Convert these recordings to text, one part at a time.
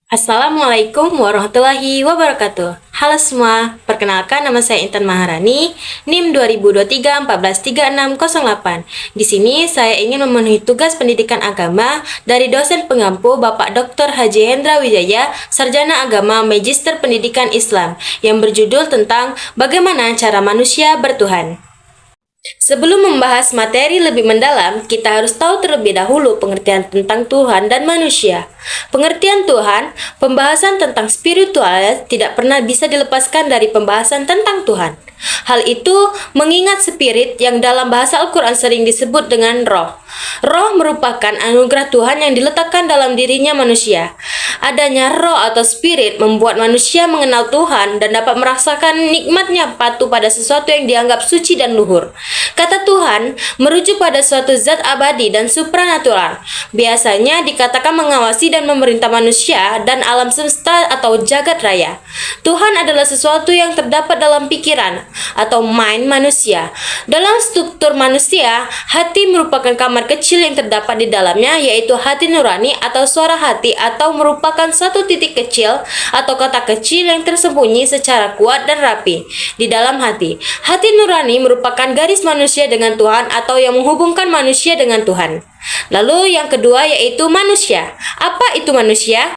Assalamualaikum warahmatullahi wabarakatuh. Halo semua, perkenalkan nama saya Intan Maharani, NIM 2023 143608. Di sini saya ingin memenuhi tugas pendidikan agama dari dosen pengampu Bapak Dr. Haji Hendra Wijaya, Sarjana Agama Magister Pendidikan Islam, yang berjudul tentang bagaimana cara manusia bertuhan. Sebelum membahas materi lebih mendalam, kita harus tahu terlebih dahulu pengertian tentang Tuhan dan manusia. Pengertian Tuhan, pembahasan tentang spiritual tidak pernah bisa dilepaskan dari pembahasan tentang Tuhan. Hal itu mengingat spirit yang dalam bahasa Al-Quran sering disebut dengan roh. Roh merupakan anugerah Tuhan yang diletakkan dalam dirinya manusia. Adanya roh atau spirit membuat manusia mengenal Tuhan dan dapat merasakan nikmatnya patuh pada sesuatu yang dianggap suci dan luhur. Kata Tuhan merujuk pada suatu zat abadi dan supranatural. Biasanya dikatakan mengawasi dan memerintah manusia dan alam semesta atau jagat raya. Tuhan adalah sesuatu yang terdapat dalam pikiran atau mind manusia. Dalam struktur manusia, hati merupakan kamar kecil yang terdapat di dalamnya, yaitu hati nurani atau suara hati, atau merupakan satu titik kecil atau kota kecil yang tersembunyi secara kuat dan rapi di dalam hati. Hati nurani merupakan garis manusia dengan Tuhan atau yang menghubungkan manusia dengan Tuhan. Lalu yang kedua yaitu manusia. Apa itu manusia?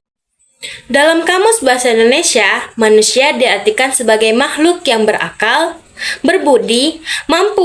Dalam Kamus Bahasa Indonesia, manusia diartikan sebagai makhluk yang berakal, berbudi, mampu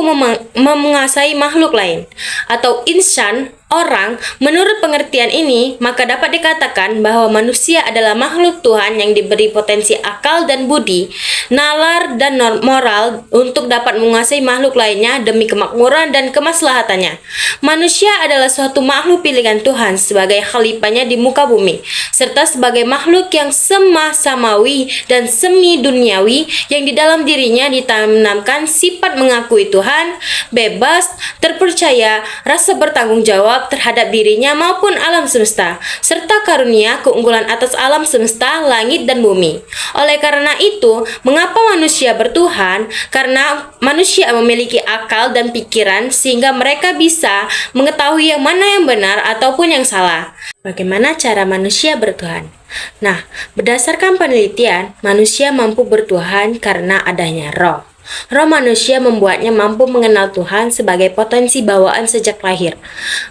menguasai makhluk lain, atau insan, orang. Menurut pengertian ini, maka dapat dikatakan bahwa manusia adalah makhluk Tuhan yang diberi potensi akal dan budi, nalar dan moral untuk dapat menguasai makhluk lainnya demi kemakmuran dan kemaslahatannya. Manusia adalah suatu makhluk pilihan Tuhan sebagai khalifahnya di muka bumi, serta sebagai makhluk yang semawi dan semi duniawi yang di dalam dirinya ditanamkan sifat mengakui Tuhan, bebas, terpercaya, rasa bertanggung jawab terhadap dirinya maupun alam semesta, serta karunia keunggulan atas alam semesta, langit dan bumi. Oleh karena itu, mengapa manusia bertuhan? Karena manusia memiliki akal dan pikiran sehingga mereka bisa mengetahui yang mana yang benar ataupun yang salah. Bagaimana cara manusia bertuhan? Nah, berdasarkan penelitian, manusia mampu bertuhan karena adanya roh. Roh manusia membuatnya mampu mengenal Tuhan sebagai potensi bawaan sejak lahir.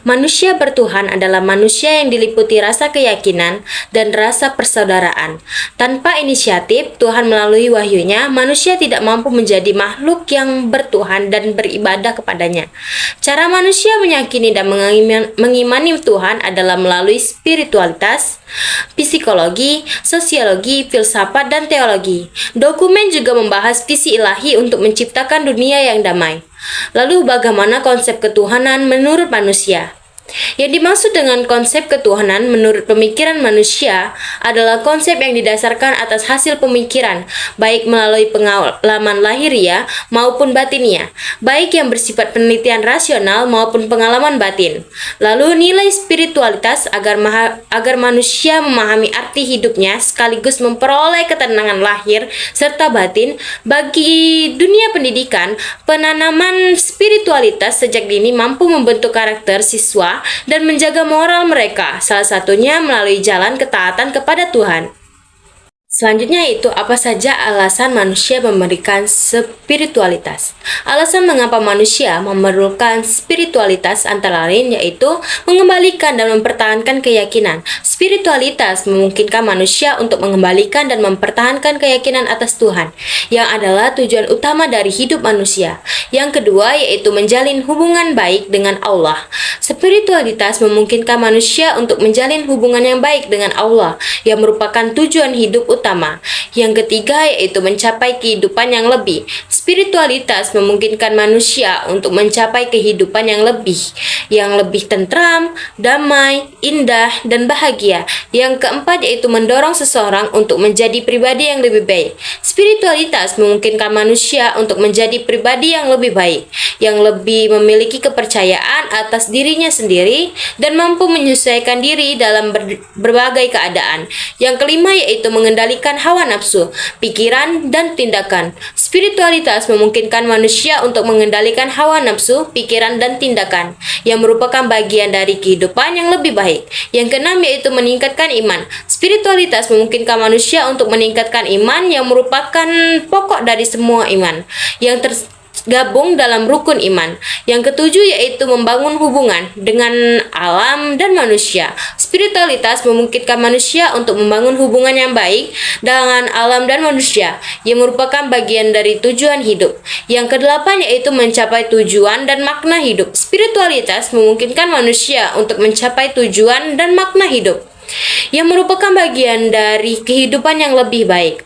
Manusia bertuhan adalah manusia yang diliputi rasa keyakinan dan rasa persaudaraan. Tanpa inisiatif Tuhan melalui wahyunya, manusia tidak mampu menjadi makhluk yang bertuhan dan beribadah kepadanya. Cara manusia meyakini dan mengimani Tuhan adalah melalui spiritualitas, psikologi, sosiologi, filsafat, dan teologi. Dokumen juga membahas visi ilahi untuk menciptakan dunia yang damai. Lalu bagaimana konsep ketuhanan menurut manusia? Yang dimaksud dengan konsep ketuhanan menurut pemikiran manusia adalah konsep yang didasarkan atas hasil pemikiran, baik melalui pengalaman lahiriah maupun batiniah, baik yang bersifat penelitian rasional maupun pengalaman batin. Lalu nilai spiritualitas agar manusia memahami arti hidupnya sekaligus memperoleh ketenangan lahir serta batin. Bagi dunia pendidikan, penanaman spiritualitas sejak dini mampu membentuk karakter siswa dan menjaga moral mereka, salah satunya melalui jalan ketaatan kepada Tuhan. Selanjutnya itu apa saja alasan manusia memberikan spiritualitas. Alasan mengapa manusia memerlukan spiritualitas antara lain yaitu mengembalikan dan mempertahankan keyakinan. Spiritualitas memungkinkan manusia untuk mengembalikan dan mempertahankan keyakinan atas Tuhan, yang adalah tujuan utama dari hidup manusia. Yang kedua yaitu menjalin hubungan baik dengan Allah. Spiritualitas memungkinkan manusia untuk menjalin hubungan yang baik dengan Allah, yang merupakan tujuan hidup utama. Yang ketiga yaitu mencapai kehidupan yang lebih. Spiritualitas memungkinkan manusia untuk mencapai kehidupan yang lebih tentram, damai, indah, dan bahagia. Yang keempat yaitu mendorong seseorang untuk menjadi pribadi yang lebih baik. Spiritualitas memungkinkan manusia untuk menjadi pribadi yang lebih baik, yang lebih memiliki kepercayaan atas dirinya sendiri dan mampu menyesuaikan diri dalam berbagai keadaan. Yang kelima yaitu mengendalikan mengendalikan hawa nafsu, pikiran, dan tindakan. Spiritualitas memungkinkan manusia untuk mengendalikan hawa nafsu, pikiran, dan tindakan, yang merupakan bagian dari kehidupan yang lebih baik. Yang keenam yaitu meningkatkan iman. Spiritualitas memungkinkan manusia untuk meningkatkan iman yang merupakan pokok dari semua iman, yang tergabung dalam rukun iman. Yang ketujuh yaitu membangun hubungan dengan alam dan manusia. Spiritualitas memungkinkan manusia untuk membangun hubungan yang baik dengan alam dan manusia, yang merupakan bagian dari tujuan hidup. Yang kedelapan yaitu mencapai tujuan dan makna hidup. Spiritualitas memungkinkan manusia untuk mencapai tujuan dan makna hidup, yang merupakan bagian dari kehidupan yang lebih baik.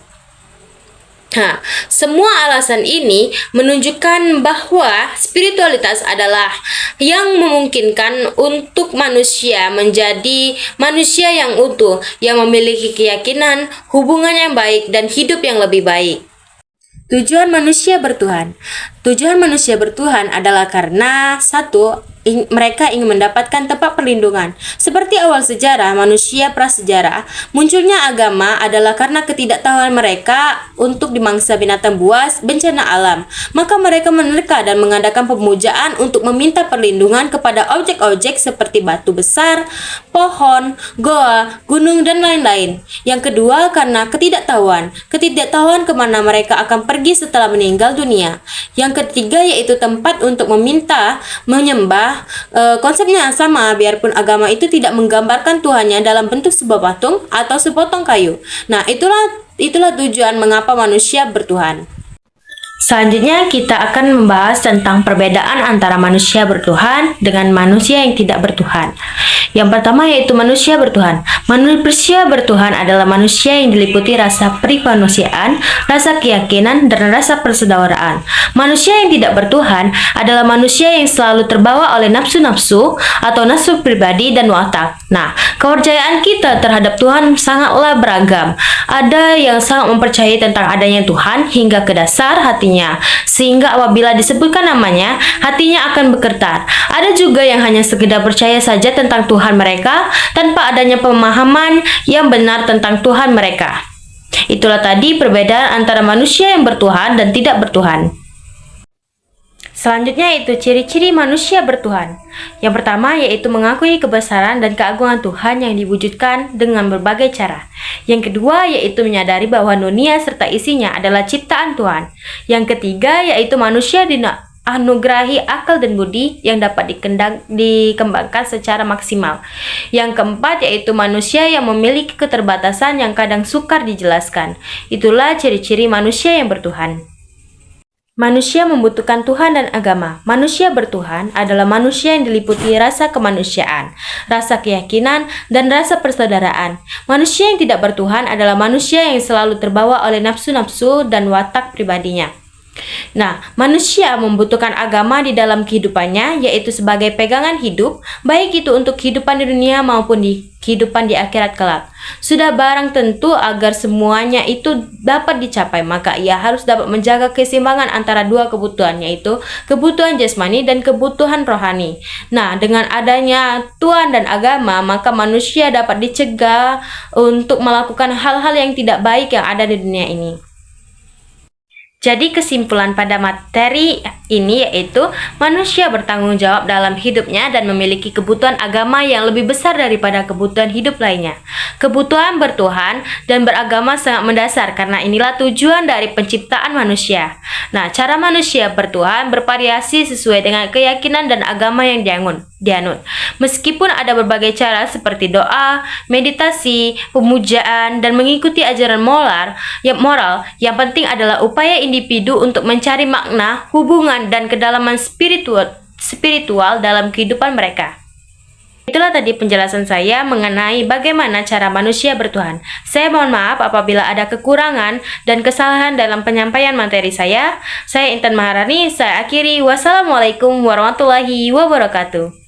Nah, semua alasan ini menunjukkan bahwa spiritualitas adalah yang memungkinkan untuk manusia menjadi manusia yang utuh, yang memiliki keyakinan, hubungan yang baik, dan hidup yang lebih baik. Tujuan manusia bertuhan. Tujuan manusia bertuhan adalah karena satu, mereka ingin mendapatkan tempat perlindungan. Seperti awal sejarah manusia prasejarah, munculnya agama adalah karena ketidaktahuan mereka untuk dimangsa binatang buas, bencana alam. Maka mereka menerka dan mengadakan pemujaan untuk meminta perlindungan kepada objek-objek seperti batu besar, pohon, goa, gunung, dan lain-lain. Yang kedua, karena ketidaktahuan kemana mereka akan pergi setelah meninggal dunia. Yang ketiga yaitu tempat untuk meminta, menyembah. Konsepnya sama, biarpun agama itu tidak menggambarkan Tuhannya dalam bentuk sebuah patung atau sepotong kayu. Nah, itulah tujuan mengapa manusia bertuhan. Selanjutnya kita akan membahas tentang perbedaan antara manusia bertuhan dengan manusia yang tidak bertuhan. Yang pertama yaitu manusia bertuhan. Manusia bertuhan adalah manusia yang diliputi rasa perimanusiaan, rasa keyakinan, dan rasa persaudaraan. Manusia yang tidak bertuhan adalah manusia yang selalu terbawa oleh nafsu-nafsu atau nafsu pribadi dan watak. Nah, kepercayaan kita terhadap Tuhan sangatlah beragam. Ada yang sangat mempercayai tentang adanya Tuhan hingga ke dasar hatinya, sehingga apabila disebutkan namanya, hatinya akan bergetar. Ada juga yang hanya sekedar percaya saja tentang Tuhan mereka tanpa adanya pemahaman yang benar tentang Tuhan mereka. Itulah tadi perbedaan antara manusia yang bertuhan dan tidak bertuhan. Selanjutnya yaitu ciri-ciri manusia bertuhan. Yang pertama yaitu mengakui kebesaran dan keagungan Tuhan yang diwujudkan dengan berbagai cara. Yang kedua yaitu menyadari bahwa dunia serta isinya adalah ciptaan Tuhan. Yang ketiga yaitu manusia dianugerahi akal dan budi yang dapat dikembangkan secara maksimal. Yang keempat yaitu manusia yang memiliki keterbatasan yang kadang sukar dijelaskan. Itulah ciri-ciri manusia yang bertuhan. Manusia membutuhkan Tuhan dan agama. Manusia bertuhan adalah manusia yang diliputi rasa kemanusiaan, rasa keyakinan, dan rasa persaudaraan. Manusia yang tidak bertuhan adalah manusia yang selalu terbawa oleh nafsu-nafsu dan watak pribadinya. Nah, manusia membutuhkan agama di dalam kehidupannya, yaitu sebagai pegangan hidup, baik itu untuk kehidupan di dunia maupun di kehidupan di akhirat kelak. Sudah barang tentu agar semuanya itu dapat dicapai, maka ia harus dapat menjaga keseimbangan antara dua kebutuhan, yaitu kebutuhan jasmani dan kebutuhan rohani. Nah, dengan adanya Tuhan dan agama, maka manusia dapat dicegah untuk melakukan hal-hal yang tidak baik yang ada di dunia ini. Jadi kesimpulan pada materi ini yaitu manusia bertanggung jawab dalam hidupnya dan memiliki kebutuhan agama yang lebih besar daripada kebutuhan hidup lainnya. Kebutuhan bertuhan dan beragama sangat mendasar karena inilah tujuan dari penciptaan manusia. Nah, cara manusia bertuhan bervariasi sesuai dengan keyakinan dan agama yang dianut. Meskipun ada berbagai cara seperti doa, meditasi, pemujaan, dan mengikuti ajaran moral, yang penting adalah upaya individu untuk mencari makna, hubungan, dan kedalaman spiritual dalam kehidupan mereka. Itulah tadi penjelasan saya mengenai bagaimana cara manusia bertuhan. Saya mohon maaf apabila ada kekurangan dan kesalahan dalam penyampaian materi saya. Saya Intan Maharani, saya akhiri. Wassalamualaikum warahmatullahi wabarakatuh.